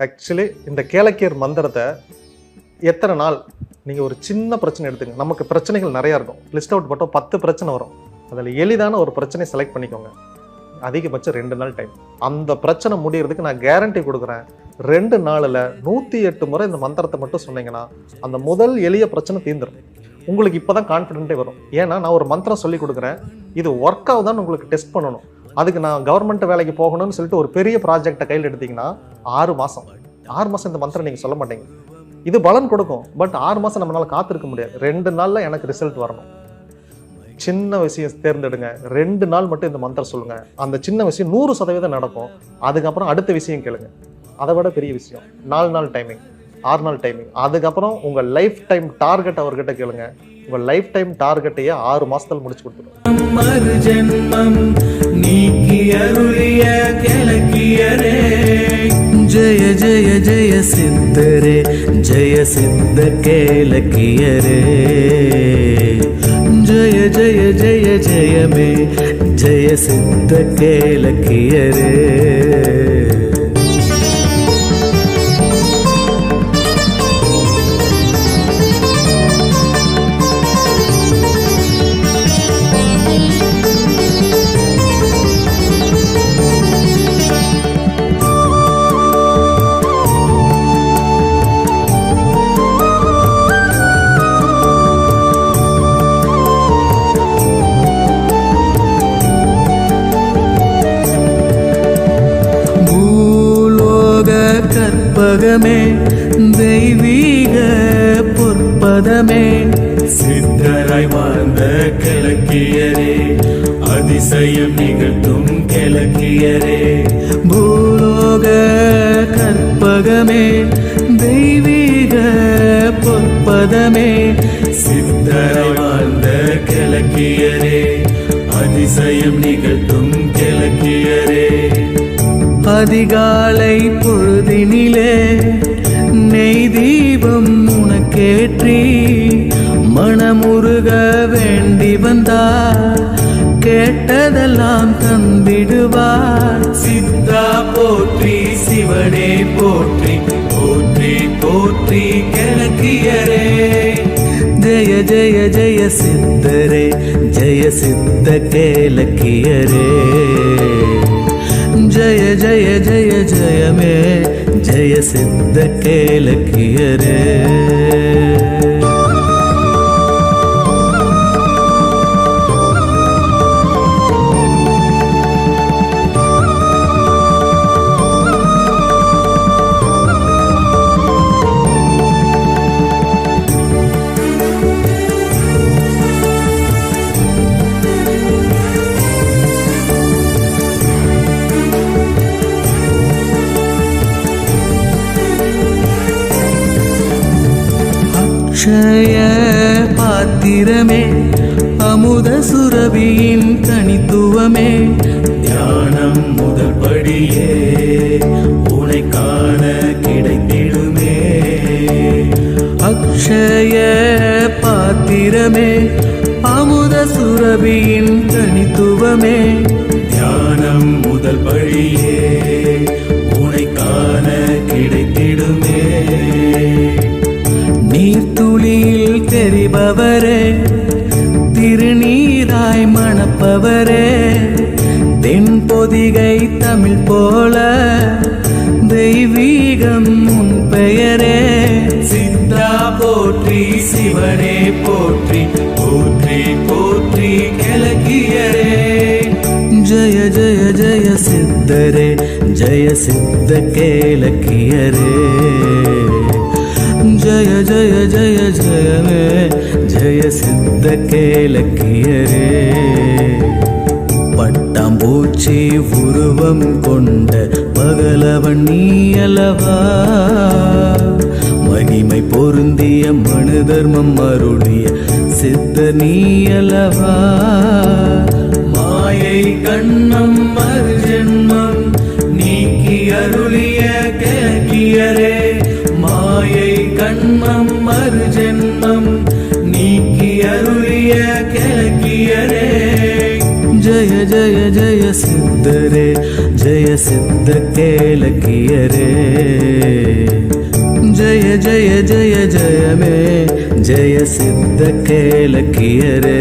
Actually இந்த கேளக்கியர் மந்திரத்தை எத்தனை நாள் நீங்கள் ஒரு சின்ன பிரச்சனை எடுத்துங்க. நமக்கு பிரச்சனைகள் நிறையா இருக்கும். லிஸ்ட் அவுட் போட்டோம் 10 பிரச்சனை வரும். அதில் எளிதான ஒரு பிரச்சனையை செலக்ட் பண்ணிக்கோங்க. அதிகபட்சம் 2 நாள் டைம். அந்த பிரச்சனை முடியறதுக்கு நான் கேரண்டி கொடுக்குறேன். 2 நாளில் 108 முறை இந்த மந்திரத்தை மட்டும் சொன்னீங்கன்னா அந்த முதல் எளிய பிரச்சனை தீர்ந்துடும். உங்களுக்கு இப்போ தான் கான்ஃபிடென்ட்டே வரும். ஏன்னா நான் ஒரு மந்திரம் சொல்லி கொடுக்குறேன். இது ஒர்க் ஆகுதான்னு உங்களுக்கு டெஸ்ட் பண்ணணும். அதுக்கு நான் கவர்மெண்ட் வேலைக்கு போகணும்னு சொல்லிட்டு ஒரு பெரிய ப்ராஜெக்டை கையில் எடுத்தீங்கன்னா 6 மாதம் இந்த மந்திரம் நீங்கள் சொல்ல மாட்டீங்க. இது பலன் கொடுக்கும். பட் 6 மாதம் நம்மளால காத்திருக்க முடியாது. 2 நாளில் எனக்கு ரிசல்ட் வரணும். சின்ன விஷயம் தேர்ந்தெடுங்க. 2 நாள் மட்டும் இந்த மந்திரம் சொல்லுங்க. அந்த சின்ன விஷயம் 100% நடக்கும். அதுக்கப்புறம் அடுத்த விஷயம் கேளுங்க. அதை விட பெரிய விஷயம் 4 நாள் டைமிங், 6 நாள் டைமிங். அதுக்கப்புறம் உங்கள் லைஃப் டைம் டார்கெட் அவர்கிட்ட கேளுங்க. உங்கள் லைஃப் டைம் டார்கெட்டையே 6 மாசத்துல முடிச்சு கொடுத்துருவோம். ஜெய ஜெய ஜெய சித்தரே, ஜெய சித்த கேலக்கியரே. ஜெய ஜெய ஜெய ஜெயமே, ஜெய சித்த கேலக்கியரே. கற்பகமே, தெய்வீக பொற்பதமே, சித்தராய் வாழ்ந்த கிழக்கியரே, அதிசயம் நிகழ்த்தும் கிழக்கியரே. பூலோக கற்பகமே, தெய்வீக பொற்பதமே, சித்தராய் வாழ்ந்த கிழக்கியரே, அதிசயம் நிகழ்த்தும் கிழக்கியரே. அதிகாலை பொழுதினிலே நெய் தீபம் உனக்கேற்றி மனமுருக வேண்டி வந்தார், கேட்டதெல்லாம் தந்திடுவார். சித்தா போற்றி, சிவனே போற்றி, போற்றி போற்றி கிழக்கியரே. ஜெய ஜெய ஜெய சித்தரே, ஜெய சித்த கேலக்கியரே. ஜய ஜய ஜய ஜயமே, ஜய சித்த கேலக்கியரே. அக்ஷய பாத்திரமே, அமுத சுரபியின் தனித்துவமே, தியானம் முதல் படியே உனை காண கிடைத்திடுமே. அக்ஷய பாத்திரமே, அமுத சுரபியின் தனித்துவமே, தியானம் முதல் படியே உனை காண கிடைத்திடுமே. நீர்த்துளியில் தெரிபவரே, திருநீராய் மணப்பவரே, தென்பொதிகை தமிழ் போல தெய்வீகம் உன் பெயரே. சித்தா போற்றி, சிவனே போற்றி, போற்றி போற்றி கிழக்கியரே. ஜய ஜய ஜய சித்தரே, ஜய சித்த கேலக்கியரே. ஜய ஜய ஜய ஜயமே, ஜய சித்த கேலக்கியரே. பட்டாம்பூச்சி உருவம் கொண்ட பகலவன் நீ அல்லவா, மகிமை பொருந்திய மனு தர்மம் அருளிய சித்த நீ அல்லவா. மாயை கண்ணம் மறுஜென்மம் நீக்கி அருளிய கிழக்கியரே. மாயை கண்மம் மறுஜென்மம் நீக்கி அருளிய கிழக்கியரே. ஜய ஜய ஜய சித்தரே, ஜய சித்த கேலக்கியரே. जय जय जय मे जय सिद्ध केलकियरे